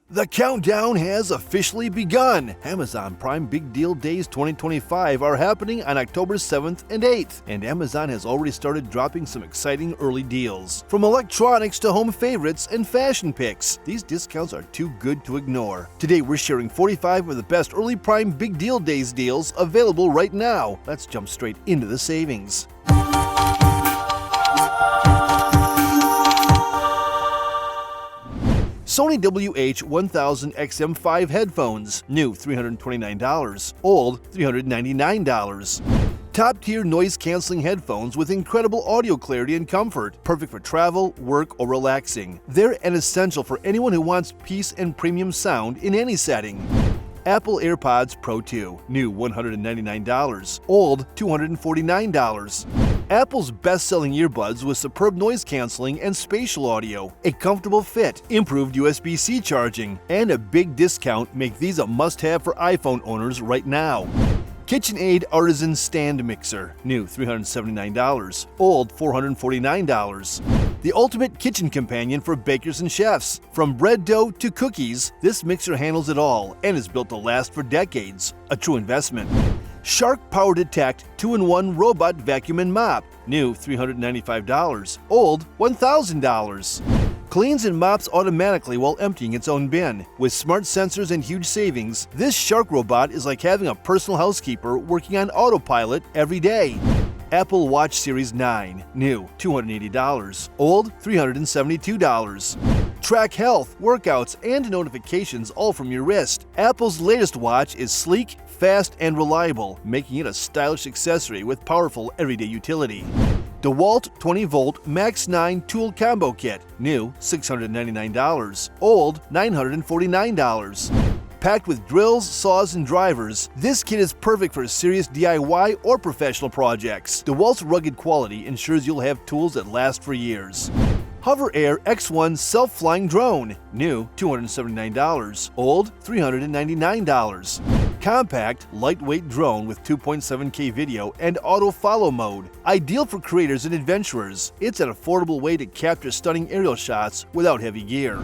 The countdown has officially begun. Amazon Prime Big Deal Days 2025 are happening on October 7th and 8th, and Amazon has already started dropping some exciting early deals. From electronics to home favorites and fashion picks, these discounts are too good to ignore. Today we're sharing 45 of the best early Prime Big Deal Days deals available right now. Let's jump straight into the savings. Sony WH-1000XM5 headphones, new $329, old $399. Top-tier noise-canceling headphones with incredible audio clarity and comfort, perfect for travel, work, or relaxing. They're an essential for anyone who wants peace and premium sound in any setting. Apple AirPods Pro 2, new $199, old $249. Apple's best-selling earbuds with superb noise canceling and spatial audio, a comfortable fit, improved USB-C charging, and a big discount make these a must-have for iPhone owners right now. KitchenAid Artisan Stand Mixer, new $379, old $449. The ultimate kitchen companion for bakers and chefs. From bread dough to cookies, this mixer handles it all and is built to last for decades. A true investment. Shark Power Detect 2-in-1 Robot Vacuum and Mop, new $395, old $1,000. Cleans and mops automatically while emptying its own bin. With smart sensors and huge savings, this Shark robot is like having a personal housekeeper working on autopilot every day. Apple Watch Series 9, new $280, old $372. Track health, workouts, and notifications all from your wrist. Apple's latest watch is sleek, fast, and reliable, making it a stylish accessory with powerful everyday utility. DeWalt 20-volt Max 9 Tool Combo Kit, new $699, old $949. Packed with drills, saws, and drivers, this kit is perfect for serious DIY or professional projects. DeWalt's rugged quality ensures you'll have tools that last for years. Hover Air X1 Self-Flying Drone, new $279, old $399. Compact, lightweight drone with 2.7K video and auto-follow mode. Ideal for creators and adventurers, it's an affordable way to capture stunning aerial shots without heavy gear.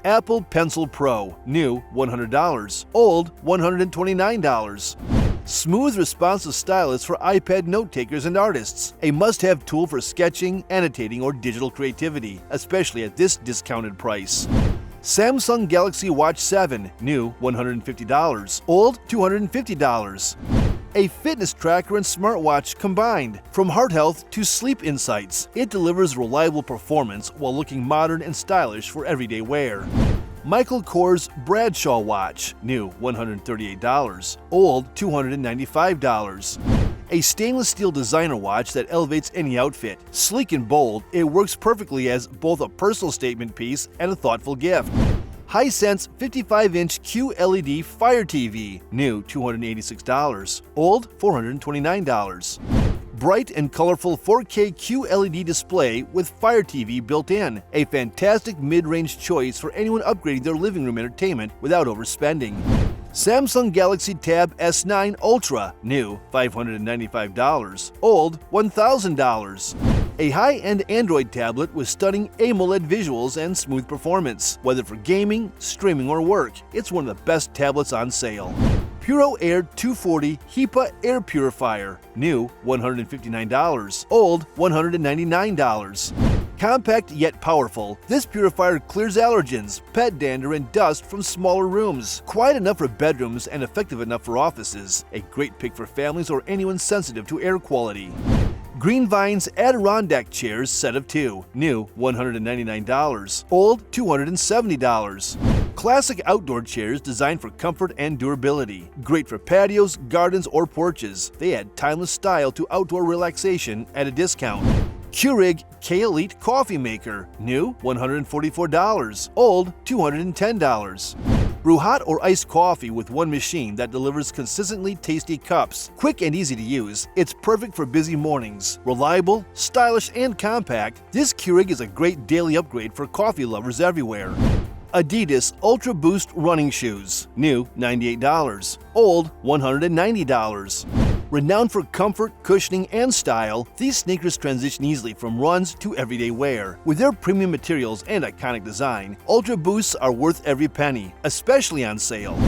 Apple Pencil Pro, new $100, old $129. Smooth, responsive stylus for iPad note takers and artists. A must-have tool for sketching, annotating, or digital creativity, especially at this discounted price. Samsung Galaxy Watch 7, new $150, old $250. A fitness tracker and smartwatch combined. From heart health to sleep insights, it delivers reliable performance while looking modern and stylish for everyday wear. Michael Kors Bradshaw Watch, new $138, old $295. A stainless steel designer watch that elevates any outfit. Sleek and bold, it works perfectly as both a personal statement piece and a thoughtful gift. Hisense 55-inch QLED Fire TV, new $286, old $429. Bright and colorful 4K QLED display with Fire TV built in. A fantastic mid-range choice for anyone upgrading their living room entertainment without overspending. Samsung Galaxy Tab S9 Ultra, new $595, old $1,000. A high-end Android tablet with stunning AMOLED visuals and smooth performance. Whether for gaming, streaming, or work, it's one of the best tablets on sale. Puro Air 240 HEPA Air Purifier, new $159, old $199. Compact yet powerful, this purifier clears allergens, pet dander, and dust from smaller rooms. Quiet enough for bedrooms and effective enough for offices. A great pick for families or anyone sensitive to air quality. Greenvine's Adirondack Chairs set of 2, new $199, old $270. Classic outdoor chairs designed for comfort and durability. Great for patios, gardens, or porches. They add timeless style to outdoor relaxation at a discount. Keurig K-Elite Coffee Maker, new $144, old $210. Brew hot or iced coffee with one machine that delivers consistently tasty cups. Quick and easy to use, it's perfect for busy mornings. Reliable, stylish, and compact, this Keurig is a great daily upgrade for coffee lovers everywhere. Adidas Ultra Boost running shoes, new $98, old $190. Renowned for comfort, cushioning, and style, these sneakers transition easily from runs to everyday wear. With their premium materials and iconic design, Ultra Boosts are worth every penny, especially on sale.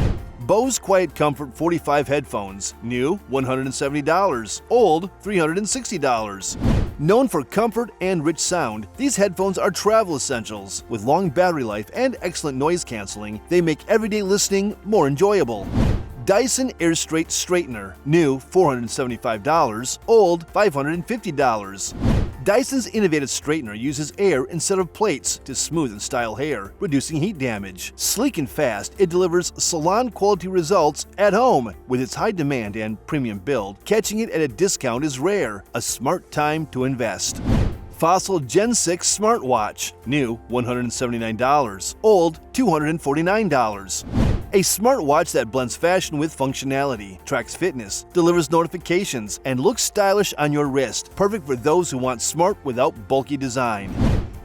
Bose Quiet Comfort 45 headphones, new $170, old $360. Known for comfort and rich sound, these headphones are travel essentials. With long battery life and excellent noise canceling, they make everyday listening more enjoyable. Dyson Airstraight Straightener, new $475, old $550. Dyson's innovative straightener uses air instead of plates to smooth and style hair, reducing heat damage. Sleek and fast, it delivers salon-quality results at home. With its high demand and premium build, catching it at a discount is rare. A smart time to invest. Fossil Gen 6 Smartwatch, new $179, old $249. A smartwatch that blends fashion with functionality, tracks fitness, delivers notifications, and looks stylish on your wrist. Perfect for those who want smart without bulky design.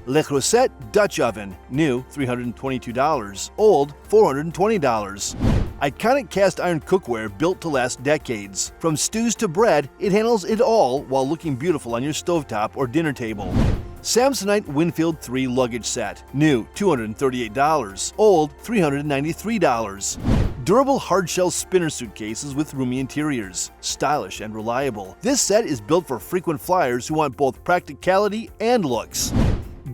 Le Creuset Dutch Oven, new $322, old $420. Iconic cast iron cookware built to last decades. From stews to bread, it handles it all while looking beautiful on your stovetop or dinner table. Samsonite Winfield 3 luggage set, new $238, old $393. Durable hardshell spinner suitcases with roomy interiors, stylish and reliable. This set is built for frequent flyers who want both practicality and looks.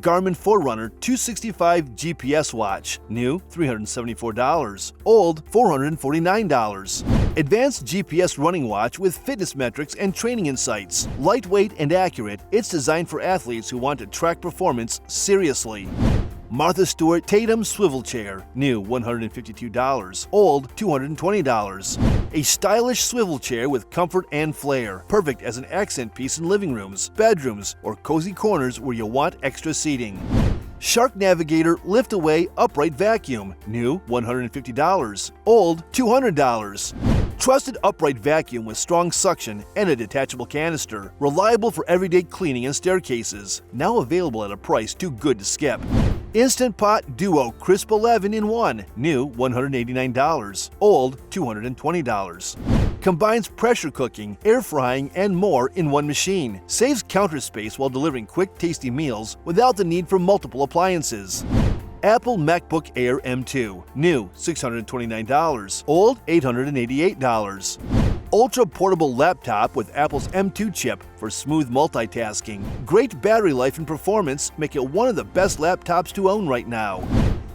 Garmin Forerunner 265 GPS watch, new $374, old $449. Advanced GPS running watch with fitness metrics and training insights. Lightweight and accurate, it's designed for athletes who want to track performance seriously. Martha Stewart Tatum Swivel Chair, new $152, old $220. A stylish swivel chair with comfort and flair, perfect as an accent piece in living rooms, bedrooms, or cozy corners where you want extra seating. Shark Navigator Lift-Away Upright Vacuum, new $150, old $200. Trusted upright vacuum with strong suction and a detachable canister, reliable for everyday cleaning and staircases. Now available at a price too good to skip. Instant Pot Duo Crisp 11 in 1, new $189, old $220. Combines pressure cooking, air frying, and more in one machine. Saves counter space while delivering quick, tasty meals without the need for multiple appliances. Apple MacBook Air M2, new $629, old $888. Ultra portable laptop with Apple's M2 chip for smooth multitasking. Great battery life and performance make it one of the best laptops to own right now.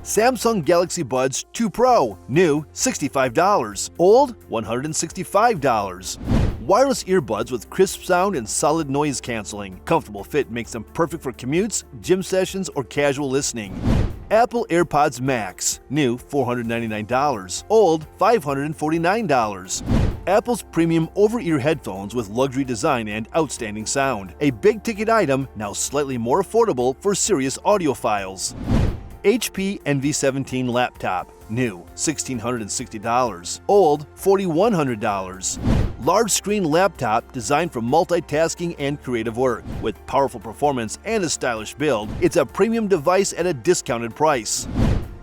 Samsung Galaxy Buds 2 Pro, new $65, old $165. Wireless earbuds with crisp sound and solid noise canceling. Comfortable fit makes them perfect for commutes, gym sessions, or casual listening. Apple AirPods Max, new $499, old $549. Apple's premium over-ear headphones with luxury design and outstanding sound. A big-ticket item, now slightly more affordable for serious audiophiles. HP Envy 17 laptop, new $1,660, old $4,100. Large screen laptop designed for multitasking and creative work. With powerful performance and a stylish build, it's a premium device at a discounted price.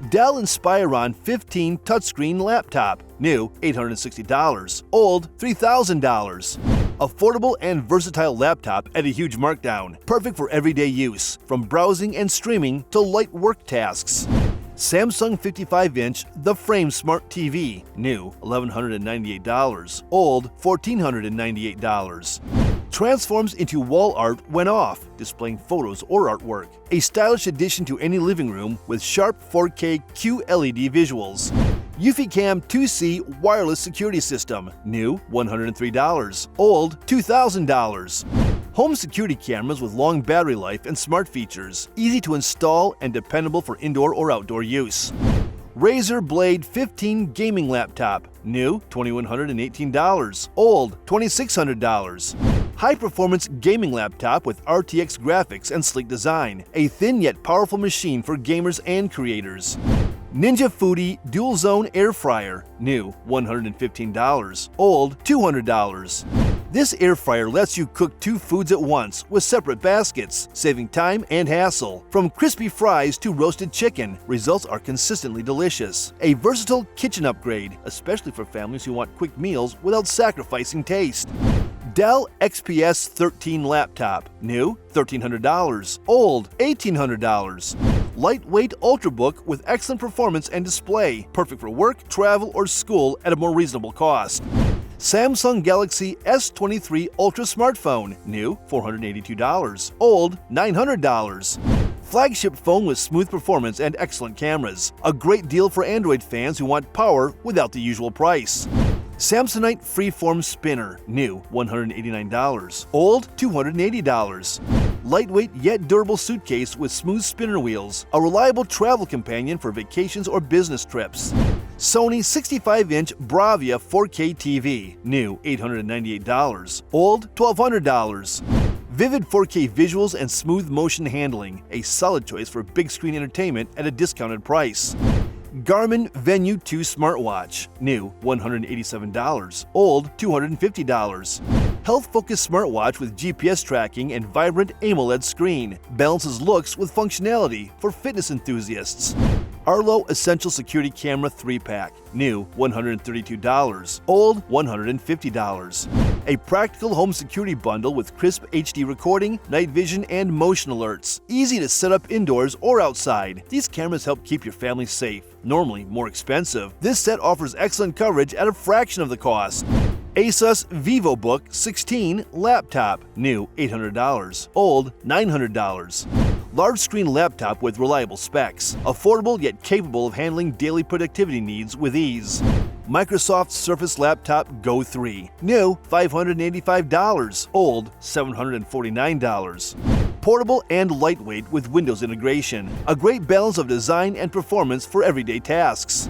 Dell Inspiron 15 touchscreen laptop, new $860, old $3,000. Affordable and versatile laptop at a huge markdown, perfect for everyday use, from browsing and streaming to light work tasks. Samsung 55-inch The Frame Smart TV, new $1,198, old $1,498. Transforms into wall art when off, displaying photos or artwork. A stylish addition to any living room with sharp 4K QLED visuals. UfiCam 2C wireless security system, new $103, old $2,000. Home security cameras with long battery life and smart features, easy to install and dependable for indoor or outdoor use. Razer Blade 15 gaming laptop, new $2,118, old $2,600. High-performance gaming laptop with RTX graphics and sleek design, a thin yet powerful machine for gamers and creators. Ninja Foodi Dual Zone Air Fryer, new $115, old $200. This air fryer lets you cook 2 foods at once with separate baskets, saving time and hassle. From crispy fries to roasted chicken, results are consistently delicious. A versatile kitchen upgrade, especially for families who want quick meals without sacrificing taste. Dell XPS 13 laptop, new $1,300, old $1,800. Lightweight Ultrabook with excellent performance and display, perfect for work, travel, or school at a more reasonable cost. Samsung Galaxy S23 Ultra smartphone, new $482, old $900. Flagship phone with smooth performance and excellent cameras. A great deal for Android fans who want power without the usual price. Samsonite Freeform Spinner, new $189, old $280. Lightweight yet durable suitcase with smooth spinner wheels, a reliable travel companion for vacations or business trips. Sony 65-inch Bravia 4K TV, new $898, old $1,200. Vivid 4K visuals and smooth motion handling, a solid choice for big screen entertainment at a discounted price. Garmin Venue 2 smartwatch, new $187, old $250. Health-focused smartwatch with GPS tracking and vibrant AMOLED screen, balances looks with functionality for fitness enthusiasts. Arlo Essential Security Camera 3-pack, new $132, old $150. A practical home security bundle with crisp HD recording, night vision, and motion alerts. Easy to set up indoors or outside. These cameras help keep your family safe. Normally more expensive, this set offers excellent coverage at a fraction of the cost. Asus VivoBook 16 laptop, new $800, old $900. Large screen laptop with reliable specs, affordable yet capable of handling daily productivity needs with ease. Microsoft Surface Laptop Go 3, new $585, old $749. Portable and lightweight with Windows integration, a great balance of design and performance for everyday tasks.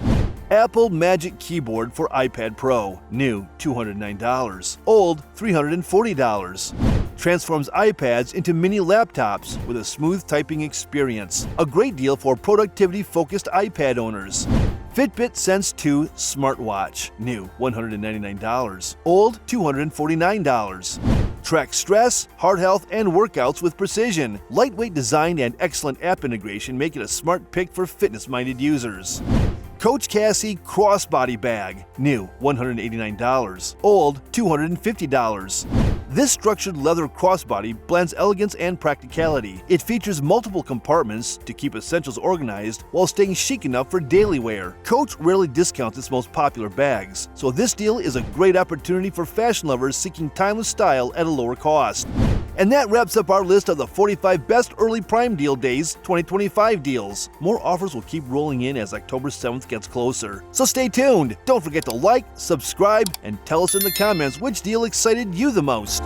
Apple Magic Keyboard for iPad Pro, new $209, old $340. Transforms iPads into mini laptops with a smooth typing experience. A great deal for productivity-focused iPad owners. Fitbit Sense 2 smartwatch, new $199, old $249. Track stress, heart health, and workouts with precision. Lightweight design and excellent app integration make it a smart pick for fitness-minded users. Coach Cassie Crossbody Bag, new $189, old $250. This structured leather crossbody blends elegance and practicality. It features multiple compartments to keep essentials organized while staying chic enough for daily wear. Coach rarely discounts its most popular bags, so this deal is a great opportunity for fashion lovers seeking timeless style at a lower cost. And that wraps up our list of the 45 best early Prime Deal Days 2025 deals. More offers will keep rolling in as October 7th gets closer. So stay tuned. Don't forget to like, subscribe, and tell us in the comments which deal excited you the most.